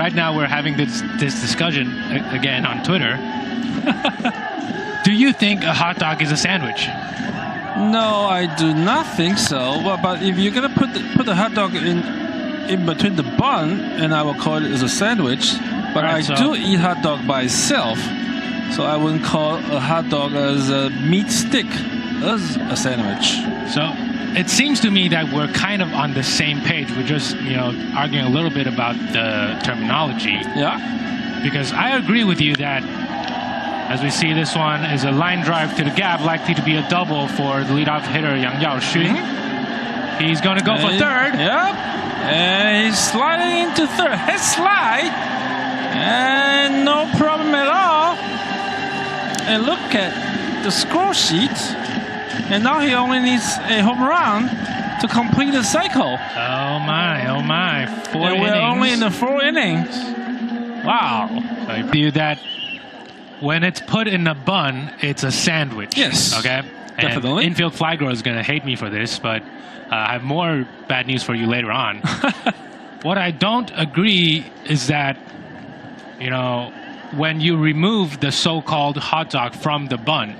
right now we're having this discussion again on Twitter. Do you think a hot dog is a sandwich? No, I do not think so. But if you're gonna put the hot dog in between the bun, and I will call it as a sandwich. But right, I do eat hot dog by itself, so I wouldn't call a hot dog as a meat stick as a sandwich. So it seems to me that we're kind of on the same page. We're just, arguing a little bit about the terminology. Yeah. Because I agree with you that, as we see, this one is a line drive to the gap, likely to be a double for the leadoff hitter, Yang Yaoxun. Mm-hmm. He's going to go for third. Yep. And he's sliding into third. Head slide. And no problem at all. And look at the score sheet. And now he only needs a home run to complete the cycle. Oh my. 4 innings. We're only in the 4 innings. Wow. So I view that when it's put in a bun, it's a sandwich. Yes. Okay? Definitely. And infield fly grower is going to hate me for this, but I have more bad news for you later on. What I don't agree is that, when you remove the so-called hot dog from the bun,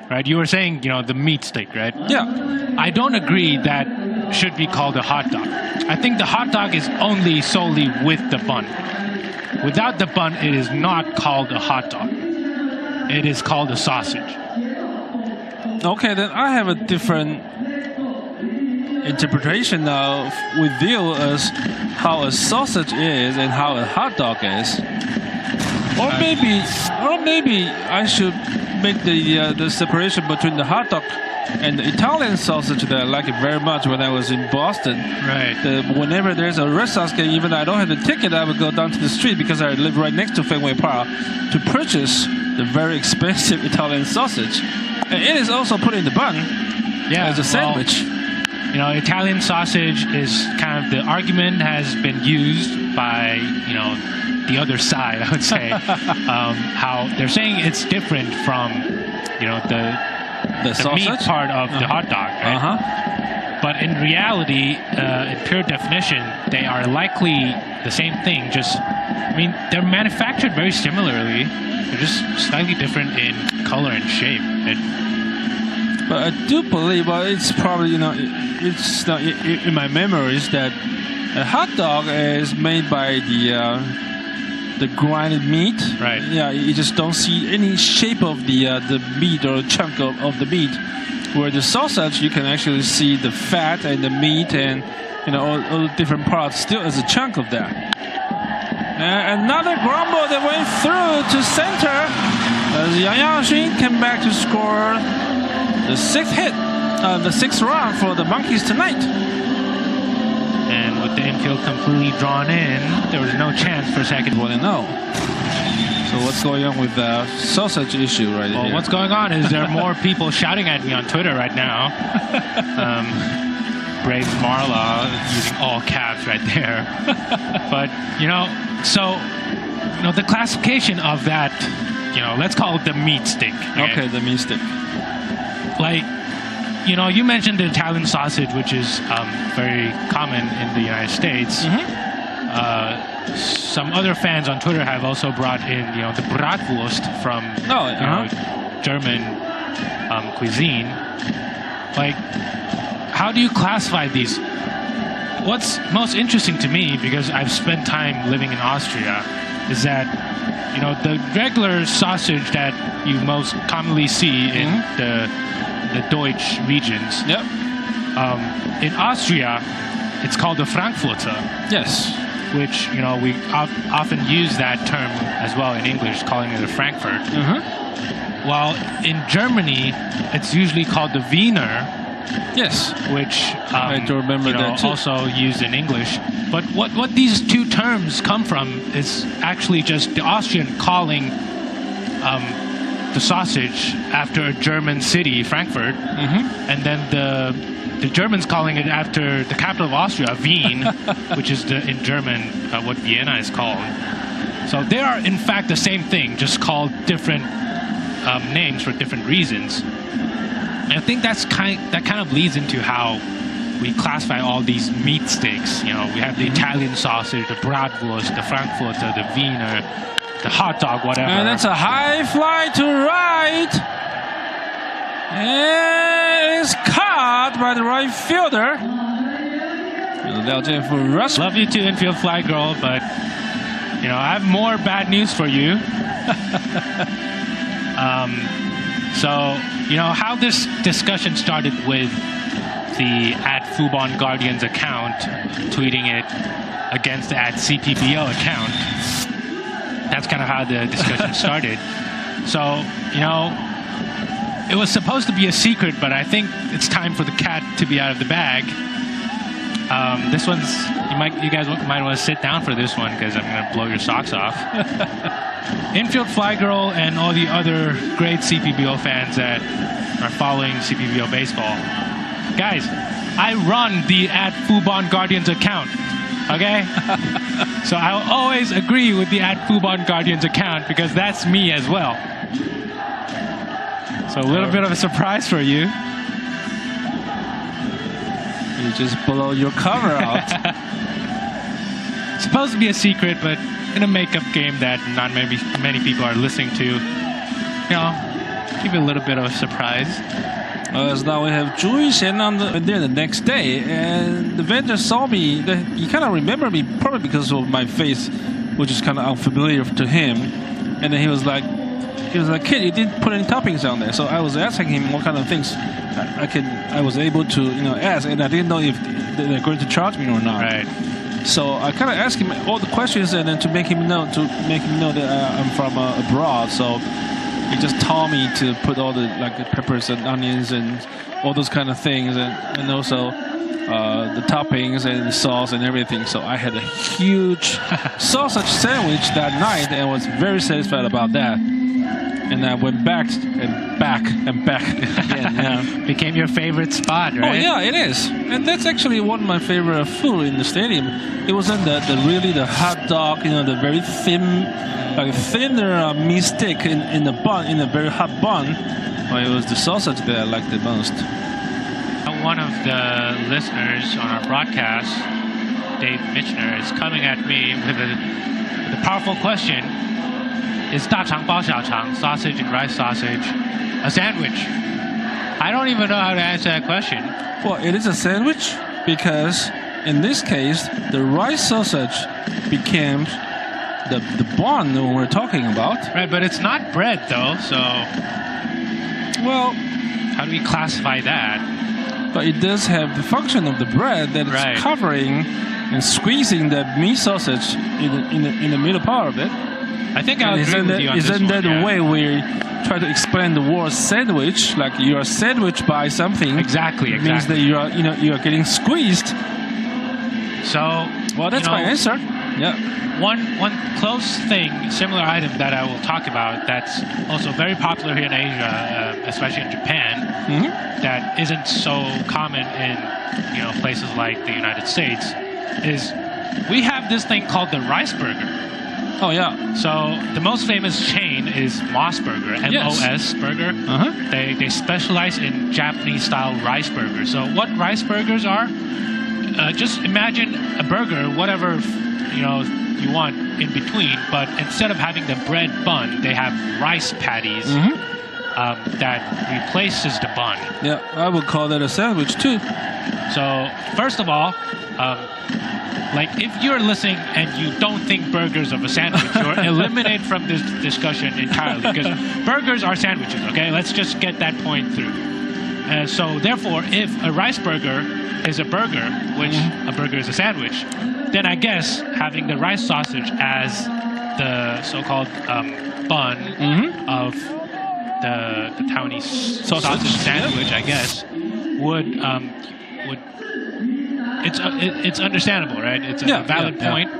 right? You were saying, the meat stick, right? Yeah. I don't agree that should be called a hot dog. I think the hot dog is only solely with the bun. Without the bun, it is not called a hot dog. It is called a sausage. Okay, then I have a different interpretation now with you as how a sausage is and how a hot dog is. Or maybe I should make the separation between the hot dog and the Italian sausage that I like it very much when I was in Boston. Right. Whenever there's a Red Sox game, even though I don't have the ticket, I would go down to the street because I live right next to Fenway Park to purchase the very expensive Italian sausage. And it is also put in the bun as a sandwich. Italian sausage is kind of the argument has been used by, the other side, I would say. How they're saying it's different from, the meat part of the hot dog, right? But in reality, in pure definition, they are likely the same thing. They're manufactured very similarly. They're just slightly different in color and shape. But I do believe, it's probably, it's not in my memories that a hot dog is made by the grinded meat. Right. Yeah, you just don't see any shape of the meat or chunk of the meat. Where the sausage, you can actually see the fat and the meat and all the different parts still as a chunk of that. Another ground ball that went through to center as Yang Yaoxun came back to score the 6th hit, the 6th run for the Monkeys tonight. And with the infield completely drawn in, there was no chance for second. 1-0. So what's going on with the sausage issue right here? Well, what's going on is there are more people shouting at me on Twitter right now. Brave Marla using all caps right there. But, the classification of that, let's call it the meat stick. Okay, the meat stick. You mentioned the Italian sausage, which is very common in the United States. Mm-hmm. Some other fans on Twitter have also brought in, the bratwurst from German cuisine. How do you classify these? What's most interesting to me, because I've spent time living in Austria, is that the regular sausage that you most commonly see in the Deutsch regions. Yep. In Austria, it's called the Frankfurter. Yes. Which, we often use that term as well in English, calling it a Frankfurt. Mm-hmm. While in Germany, it's usually called the Wiener. Yes. Which I do remember that too. Also used in English. But what these two terms come from is actually just the Austrian calling the sausage after a German city, Frankfurt, and then the Germans calling it after the capital of Austria, Wien, which is in German what Vienna is called. So they are in fact the same thing, just called different names for different reasons. And I think that kind of leads into how we classify all these meat steaks. You know, we have the Italian sausage, the bratwurst, the frankfurter, the Wiener, the hot dog, whatever. And that's a high fly to right. And it's caught by the right fielder. Love you too, infield fly girl, but you know, I have more bad news for you. So, you know, how this discussion started with the @Fubon Guardians account tweeting it against the @CPBL account. That's kind of how the discussion started. So, you know, it was supposed to be a secret, but I think it's time for the cat to be out of the bag. This one's, you guys might want to sit down for this one because I'm going to blow your socks off. Infield Fly Girl and all the other great CPBL fans that are following CPBL baseball. Guys, I run the @Fubon Guardians account, okay? So I'll always agree with the @Fubon Guardians account because that's me as well. So a little bit of a surprise for you. You just blow your cover out. Supposed to be a secret, but in a makeup game that not many people are listening to, you know, give it a little bit of a surprise. So now we have Zhu Yuxian there the next day, and the vendor saw me. He kind of remembered me probably because of my face, which is kind of unfamiliar to him. And then he was like, "Kid, you didn't put any toppings on there." So I was asking him what kind of things I was able to, you know, ask, and I didn't know if they're going to charge me or not. Right. So I kind of asked him all the questions, and then to make him know that I'm from abroad. So he just taught me to put all the peppers and onions and all those kind of things, and also the toppings and the sauce and everything. So I had a huge sausage sandwich that night, and was very satisfied about that. And I went back and back and back again. Yeah. Became your favorite spot, right? Oh yeah, it is. And that's actually one of my favorite food in the stadium. It wasn't the hot dog, you know, the very thin, thinner meat stick in the bun, in a very hot bun. Well, it was the sausage that I liked the most. One of the listeners on our broadcast, Dave Mitchner, is coming at me with a powerful question. Is 大肠包小肠, sausage and rice sausage, a sandwich? I don't even know how to answer that question. Well, it is a sandwich because in this case, the rice sausage became the bun that we're talking about. Right, but it's not bread though, so... Well... How do we classify that? But it does have the function of the bread that is covering and squeezing the meat sausage in the middle part of it. I think I agree with you on this one. Isn't that the way we try to explain the word sandwich? Like you are sandwiched by something. Exactly. It means that you are getting squeezed. So, well, that's my answer. Yeah. One close thing, similar item that I will talk about that's also very popular here in Asia, especially in Japan, that isn't so common in places like the United States, is we have this thing called the rice burger. Oh yeah. So the most famous chain is Moss Burger, M-O-S Burger. They specialize in Japanese-style rice burgers. So what rice burgers are? Just imagine a burger, whatever you want in between, but instead of having the bread bun, they have rice patties that replaces the bun. Yeah, I would call that a sandwich too. So first of all, if you're listening and you don't think burgers are a sandwich, you're eliminated from this discussion entirely because burgers are sandwiches, okay? Let's just get that point through. So therefore, if a rice burger is a burger, which a burger is a sandwich, then I guess having the rice sausage as the so-called bun of the Taiwanese sausage sandwich, I guess, would it's understandable, right? It's a valid point.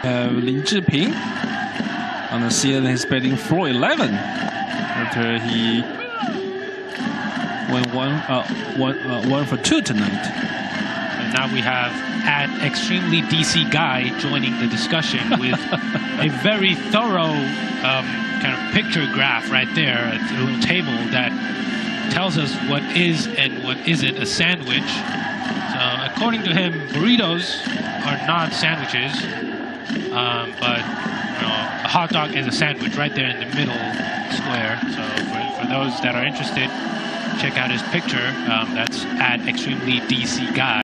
Lin Zhiping on the CNN is betting 4-11 after he went one for two tonight. And now we have extremely DC guy joining the discussion with a very thorough kind of picture graph right there, a little table that tells us what is and what isn't a sandwich. So according to him, burritos are not sandwiches, but a hot dog is a sandwich right there in the middle square. So for those that are interested, check out his picture. That's at extremely DC guy.